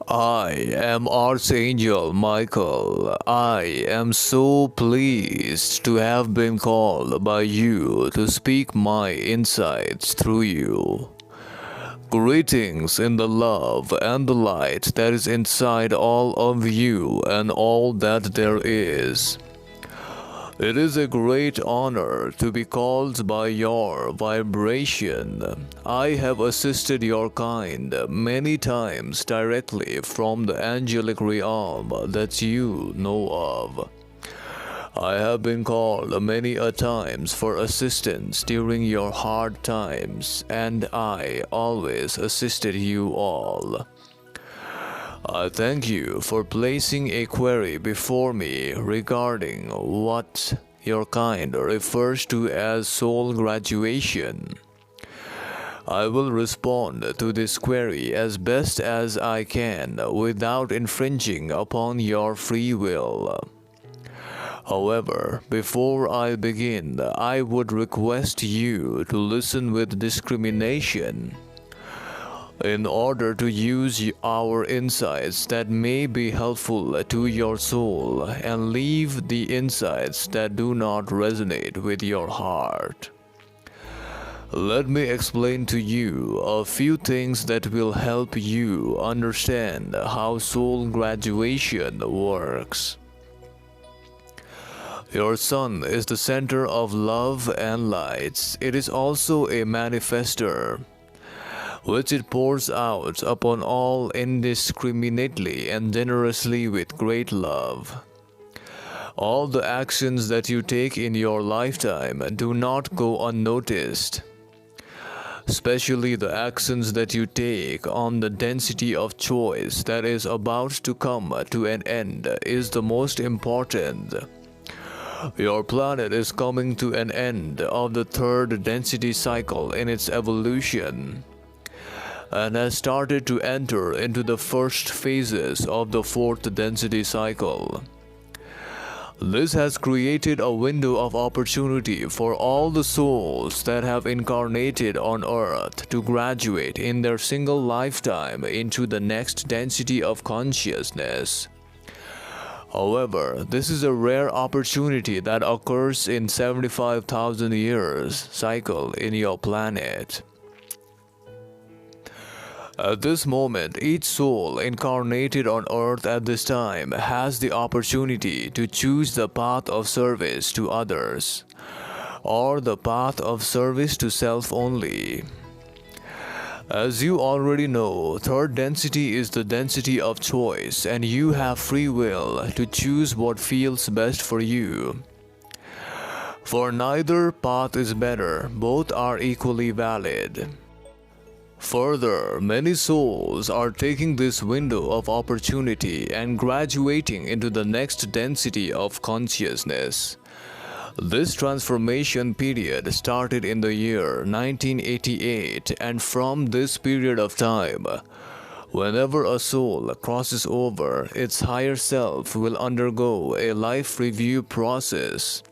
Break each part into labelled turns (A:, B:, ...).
A: I am Archangel Michael. I am so pleased to have been called by you to speak my insights through you. Greetings in the love and the light that is inside all of you and all that there is. It is a great honor to be called by your vibration. I have assisted your kind many times directly from the angelic realm that you know of. I have been called many a times for assistance during your hard times, and I always assisted you all. I thank you for placing a query before me regarding what your kind refers to as soul graduation. I will respond to this query as best as I can without infringing upon your free will. However, before I begin, I would request you to listen with discrimination in order to use our insights that may be helpful to your soul and leave the insights that do not resonate with your heart. Let me explain to you a few things that will help you understand how soul graduation works. Your sun is the center of love and lights. It is also a manifester, which it pours out upon all indiscriminately and generously with great love. All the actions that you take in your lifetime do not go unnoticed. Especially the actions that you take on the density of choice that is about to come to an end is the most important. Your planet is coming to an end of the third density cycle in its evolution, and has started to enter into the first phases of the fourth density cycle. This has created a window of opportunity for all the souls that have incarnated on Earth to graduate in their single lifetime into the next density of consciousness. However, this is a rare opportunity that occurs in 75,000 years cycle in your planet. At this moment, each soul incarnated on Earth at this time has the opportunity to choose the path of service to others, or the path of service to self only. As you already know, third density is the density of choice, and you have free will to choose what feels best for you. For neither path is better, both are equally valid. Further, many souls are taking this window of opportunity and graduating into the next density of consciousness. This transformation period started in the year 1988, and from this period of time, whenever a soul crosses over, its higher self will undergo a life review process.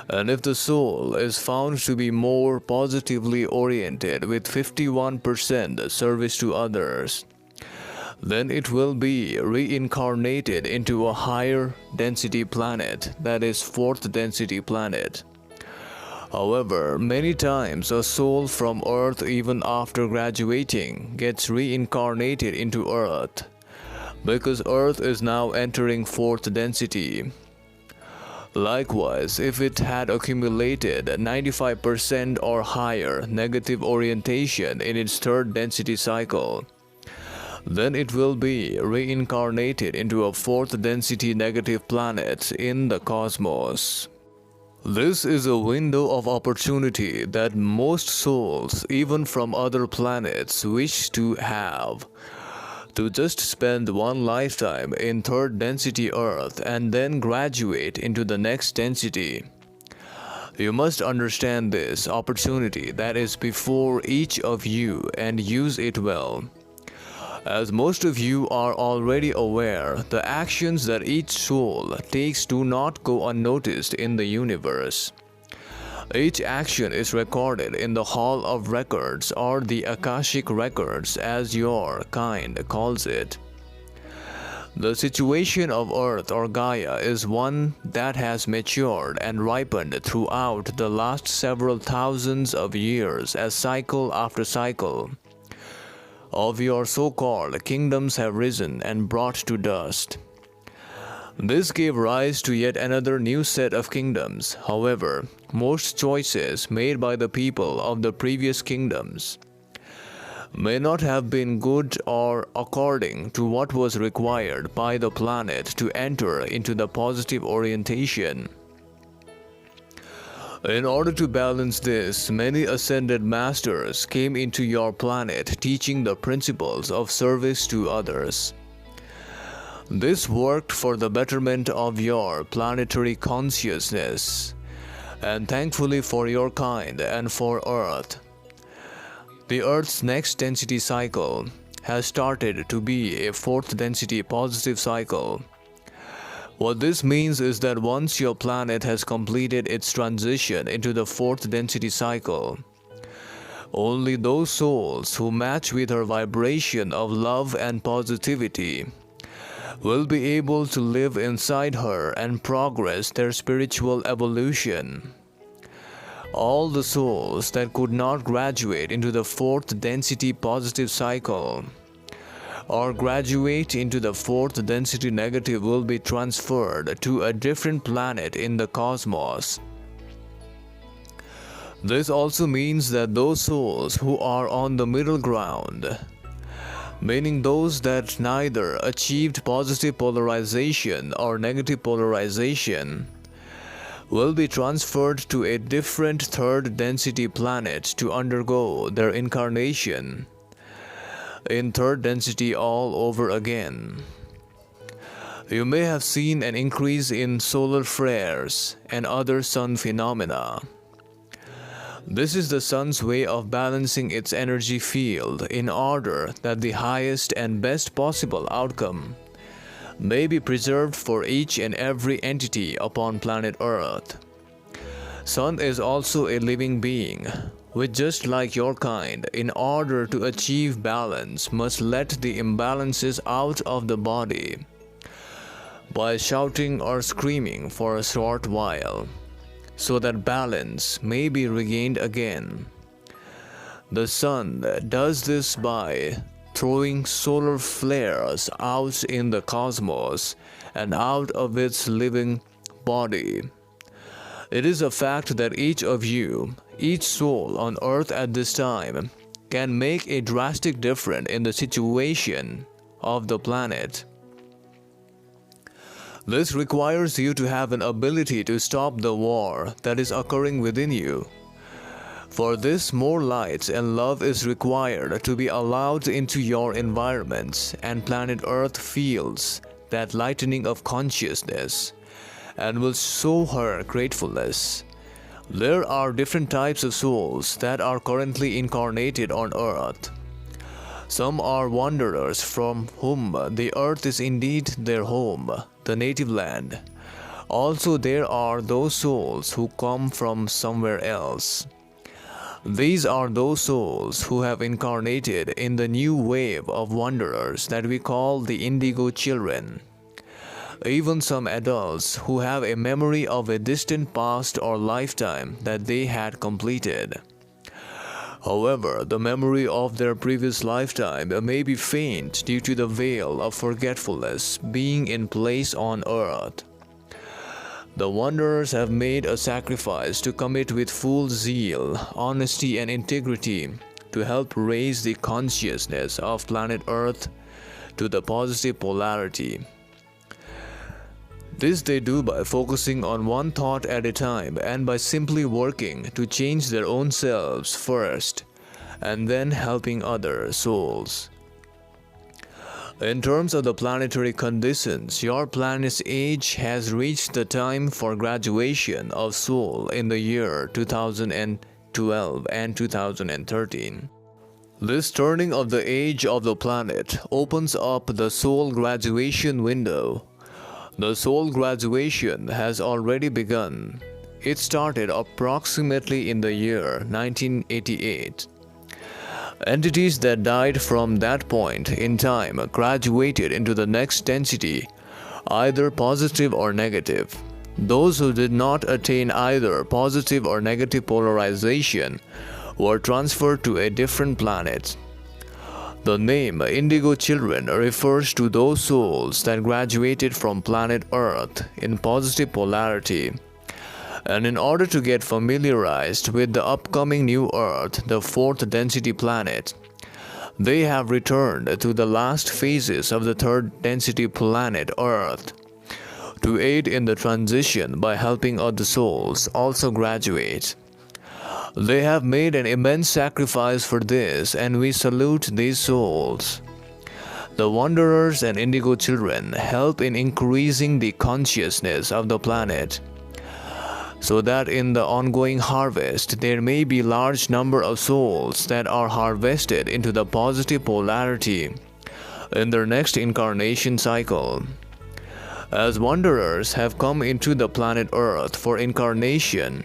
A: And if the soul is found to be more positively oriented with 51% service to others, then it will be reincarnated into a higher density planet, that is fourth density planet. However, many times a soul from Earth, even after graduating, gets reincarnated into Earth, because Earth is now entering fourth density. Likewise, if it had accumulated 95% or higher negative orientation in its third density cycle, then it will be reincarnated into a fourth density negative planet in the cosmos. This is a window of opportunity that most souls, even from other planets, wish to have. To just spend one lifetime in third density Earth and then graduate into the next density. You must understand this opportunity that is before each of you and use it well. As most of you are already aware, the actions that each soul takes do not go unnoticed in the universe. Each action is recorded in the Hall of Records, or the Akashic Records as your kind calls it. The situation of Earth or Gaia is one that has matured and ripened throughout the last several thousands of years as cycle after cycle of your so-called kingdoms have risen and brought to dust. This gave rise to yet another new set of kingdoms. However, most choices made by the people of the previous kingdoms may not have been good or according to what was required by the planet to enter into the positive orientation. In order to balance this, many ascended masters came into your planet teaching the principles of service to others. This worked for the betterment of your planetary consciousness, and thankfully for your kind and for Earth. The Earth's next density cycle has started to be a fourth density positive cycle. What this means is that once your planet has completed its transition into the fourth density cycle, only those souls who match with her vibration of love and positivity will be able to live inside her and progress their spiritual evolution. All the souls that could not graduate into the fourth density positive cycle or graduate into the fourth density negative will be transferred to a different planet in the cosmos. This also means that those souls who are on the middle ground, meaning those that neither achieved positive polarization or negative polarization, will be transferred to a different third density planet to undergo their incarnation in third density all over again. You may have seen an increase in solar flares and other sun phenomena. This is the sun's way of balancing its energy field in order that the highest and best possible outcome may be preserved for each and every entity upon planet Earth. Sun is also a living being, which just like your kind, in order to achieve balance, must let the imbalances out of the body by shouting or screaming for a short while, so that balance may be regained again. The sun does this by throwing solar flares out in the cosmos and out of its living body. It is a fact that each of you, each soul on Earth at this time, can make a drastic difference in the situation of the planet. This requires you to have an ability to stop the war that is occurring within you. For this, more light and love is required to be allowed into your environments, and planet Earth feels that lightening of consciousness and will show her gratefulness. There are different types of souls that are currently incarnated on Earth. Some are wanderers from whom the Earth is indeed their home, the native land. Also, there are those souls who come from somewhere else. These are those souls who have incarnated in the new wave of wanderers that we call the Indigo children. Even some adults who have a memory of a distant past or lifetime that they had completed. However, the memory of their previous lifetime may be faint due to the veil of forgetfulness being in place on Earth. The wanderers have made a sacrifice to commit with full zeal, honesty, and integrity to help raise the consciousness of planet Earth to the positive polarity. This they do by focusing on one thought at a time and by simply working to change their own selves first and then helping other souls. In terms of the planetary conditions, your planet's age has reached the time for graduation of soul in the year 2012 and 2013. This turning of the age of the planet opens up the soul graduation window. The soul graduation has already begun. It started approximately in the year 1988. Entities that died from that point in time graduated into the next density, either positive or negative. Those who did not attain either positive or negative polarization were transferred to a different planet. The name Indigo Children refers to those souls that graduated from planet Earth in positive polarity. And in order to get familiarized with the upcoming new Earth, the fourth density planet, they have returned to the last phases of the third density planet Earth to aid in the transition by helping other souls also graduate. They have made an immense sacrifice for this, and we salute these souls. The Wanderers and Indigo Children help in increasing the consciousness of the planet, so that in the ongoing harvest there may be large number of souls that are harvested into the positive polarity in their next incarnation cycle. As wanderers have come into the planet Earth for incarnation,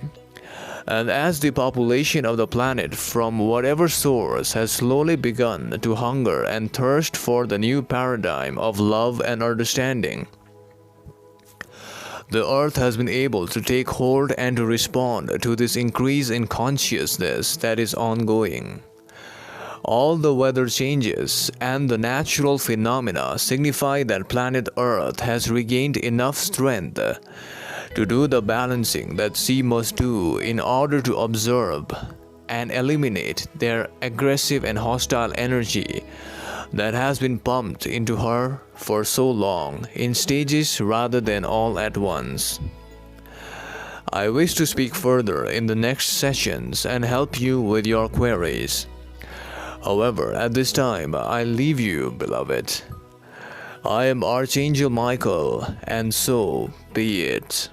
A: and as the population of the planet from whatever source has slowly begun to hunger and thirst for the new paradigm of love and understanding, the Earth has been able to take hold and to respond to this increase in consciousness that is ongoing. All the weather changes and the natural phenomena signify that planet Earth has regained enough strength to do the balancing that she must do in order to observe and eliminate their aggressive and hostile energy that has been pumped into her for so long, in stages rather than all at once. I wish to speak further in the next sessions and help you with your queries. However, at this time, I leave you, beloved. I am Archangel Michael, and so be it.